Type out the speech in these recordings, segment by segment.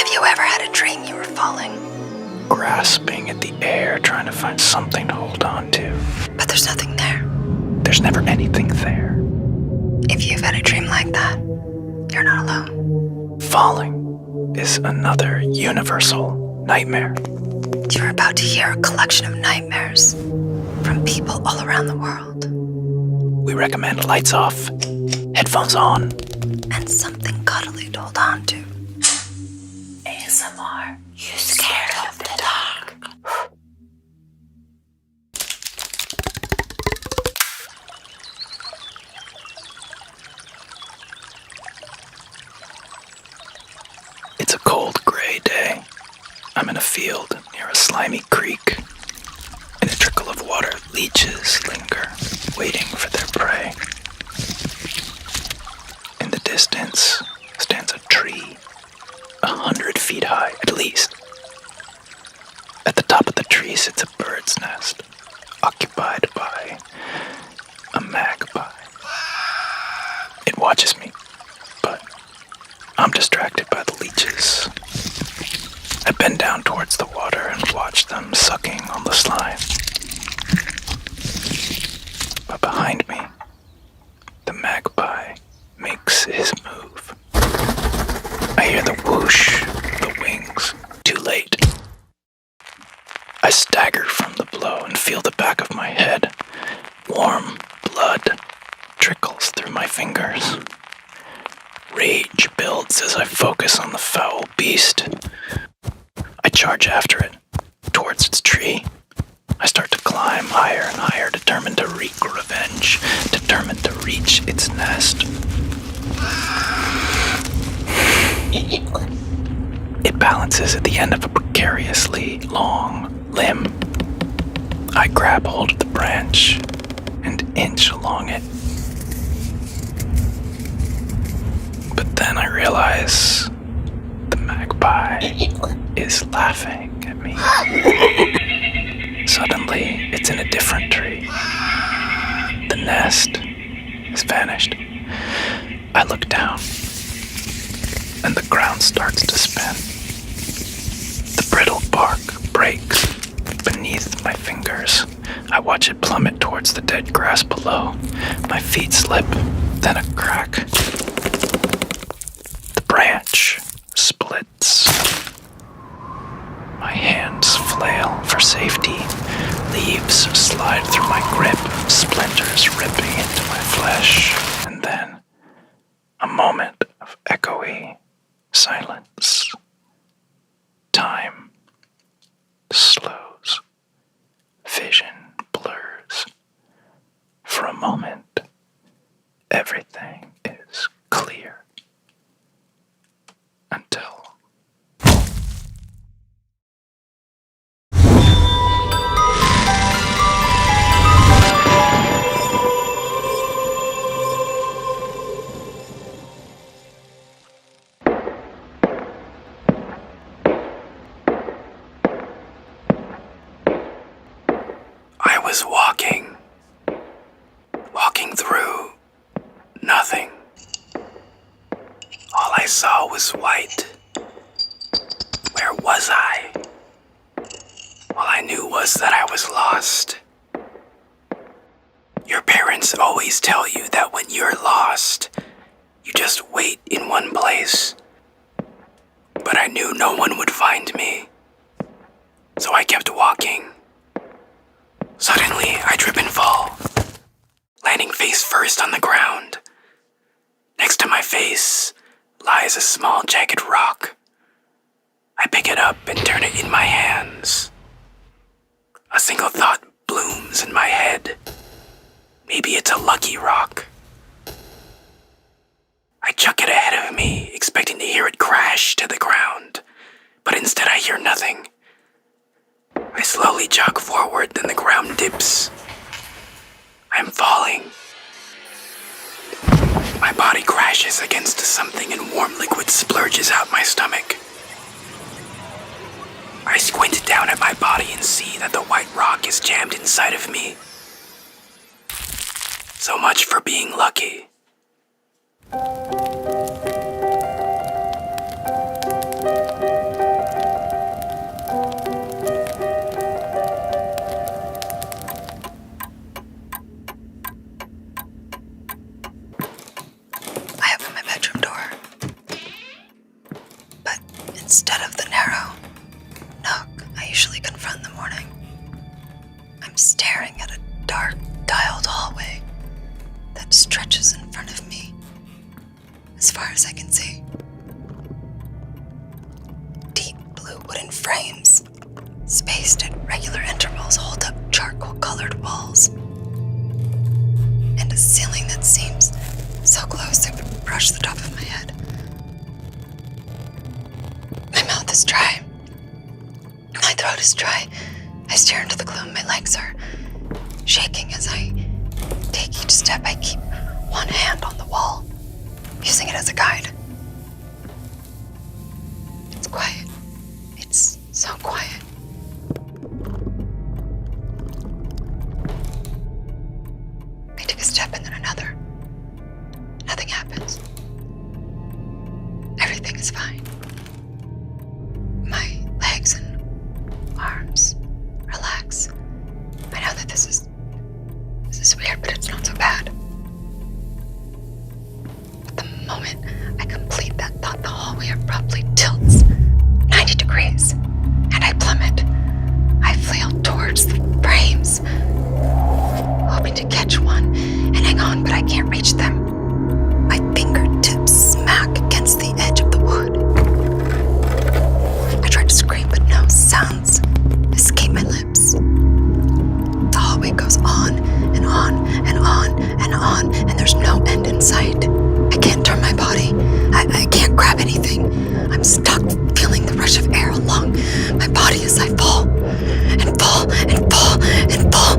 Have you ever had a dream you were falling, grasping at the air, trying to find something to hold on to? but there's nothing there? There's never anything there. If you've had a dream like that, you're not alone. Falling is another universal nightmare. You're about to hear a collection of nightmares from people all around the world. We recommend lights off, headphones on, And something cuddly to hold on to. ASMR. You scared of the dark? It's a cold, gray day. I'm in a field near a slimy creek. In a trickle of water, leeches linger, waiting for their prey. In the distance stands a tree, 100 feet high at least. At the top of the tree sits a bird's nest, occupied by a magpie. It watches me, but I'm distracted by the leeches. I bend down towards the water and watch them sucking on the slime. But behind me, the magpie makes his move. I hear the whoosh of the wings. Too late. I stagger from the blow and feel the back of my head. Warm blood trickles through my fingers. Rage builds as I focus on the foul beast. I charge after it, towards its tree. I start to climb higher and higher, determined to wreak revenge, determined to reach its nest. It balances at the end of a precariously long limb. I grab hold of the branch and inch along it. But then I realize the magpie is laughing at me. Suddenly, it's in a different tree. The nest has vanished. I look down, and the ground starts to spin. The brittle bark breaks beneath my fingers. I watch it plummet towards the dead grass below. My feet slip, then a crack. The branch splits. My hands flail for safety. Leaves slide through my grip, splinters ripping into my flesh. And then, a moment of echoey silence. Time slows. Vision blurs. For a moment, everything is clear. Until I was walking through nothing. All I saw was white. Where was I? All I knew was that I was lost. Your parents always tell you that when you're lost, you just wait in one place. But I knew no one would find me. So I kept walking. Suddenly, I trip and fall, landing face first on the ground. Next to my face lies a small jagged rock. I pick it up and turn it in my hands. A single thought blooms in my head. Maybe it's a lucky rock. I chuck it ahead of me, expecting to hear it crash to the ground, but instead I hear nothing. I slowly jog forward, then the ground dips. I'm falling. My body crashes against something and warm liquid splurges out my stomach. I squint down at my body and see that the white rock is jammed inside of me. So much for being lucky. Instead of the narrow nook I usually confront in the morning, I'm staring at a dark, tiled hallway that stretches in front of me as far as I can see. Deep blue wooden frames, spaced at regular intervals, hold up charcoal-colored walls, and a ceiling that seems so close it would brush the top of my head. My mouth is dry. My throat is dry. I stare into the gloom. My legs are shaking as I take each step. I keep one hand on the wall, using it as a guide. It's quiet. It's so quiet. I take a step and then another. Nothing happens. Everything is fine. My legs and arms relax. I know that this is weird, but it's not so bad. But the moment I complete that thought, the hallway abruptly tilts 90 degrees, and I plummet. I flail towards the frames, hoping to catch one and hang on, but I can't reach them. My fingertips smack against the edge of the wood. I try to scream, but no sounds escape my lips. The hallway goes on and on and on and on, and there's no end in sight. I can't turn my body. I can't grab anything. I'm stuck feeling the rush of air along my body as I fall and fall and fall and fall,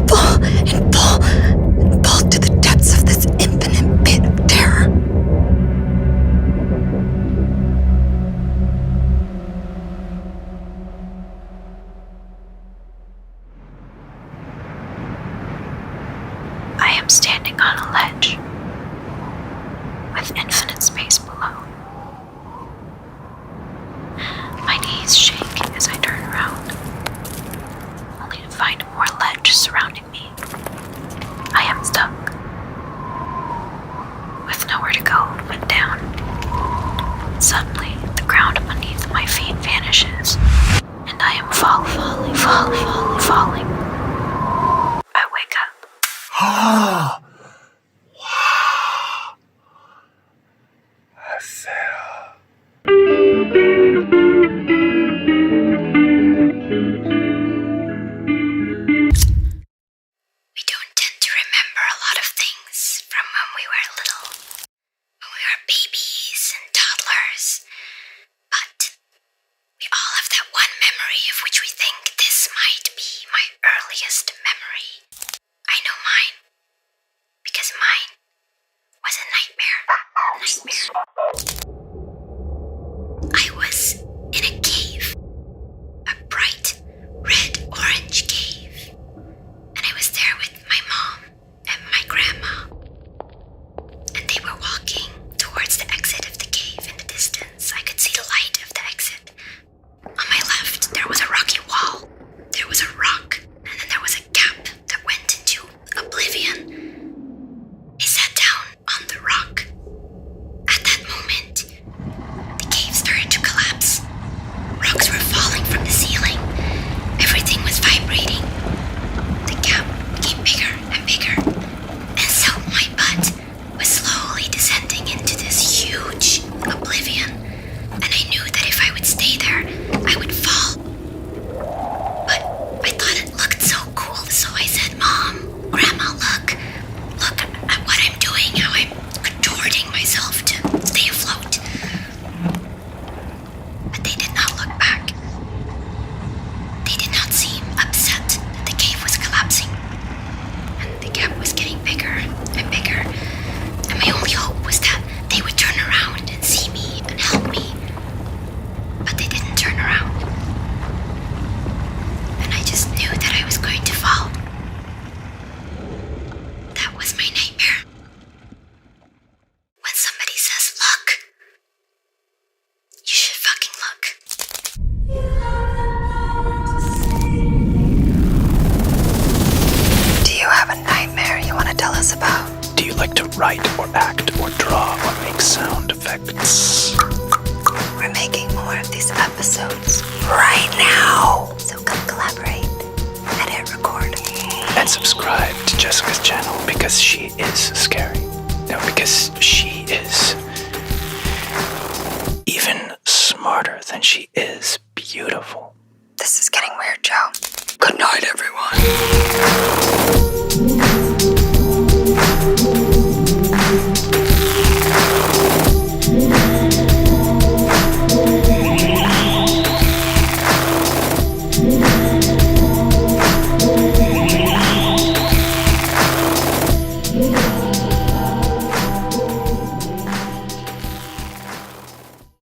fall and fall and fall to the depths of this infinite pit of terror. I am standing on a ledge with infinite space below. My knees shake as I turn around, only to find more ledge surrounding me. I am stuck, with nowhere to go but down. Suddenly, the ground beneath my feet vanishes, and I am falling. I wake up. Wow. I fell. We don't tend to remember a lot of things from when we were little, when we were babies and toddlers, but we all have that one memory of which we think this might be my earliest memory. I know mine, because mine was a nightmare. I was in a cave, a bright red-orange cave, and I was there with my mom and my grandma, and they were walking towards the exit of the cave. In the distance, I could see the light of the exit. On my left, there was a rocky wall. There was a rock, and then there was a gap that went into oblivion. I sat down on the rock. At that moment, the cave started to collapse. Rocks were falling from the ceiling. Everything was vibrating. The gap became bigger and bigger, and so my butt was slowly descending into this huge oblivion, and I knew that if I would stay there, I would fall. But I thought it looked so cool, so I said, "Mom, Grandma, look at what I'm doing, how I'm contorting myself to stay afloat." But they did not look back. They did not seem upset that the cave was collapsing, and the gap was getting bigger and bigger, and my only hope was that they would turn around and see me and help me. But they didn't turn around, and I just knew that I was going to fall. That was my nightmare. When somebody says, "Look," you should fucking look. Do you have a nightmare you want to tell us about? Do you like to write or act or draw or make sound effects? We're making more more of these episodes right now. So come collaborate and hit record. And subscribe to Jessica's channel because she is scary. No, because she is even smarter than she is beautiful. This is getting weird, Joe. Good night, everyone.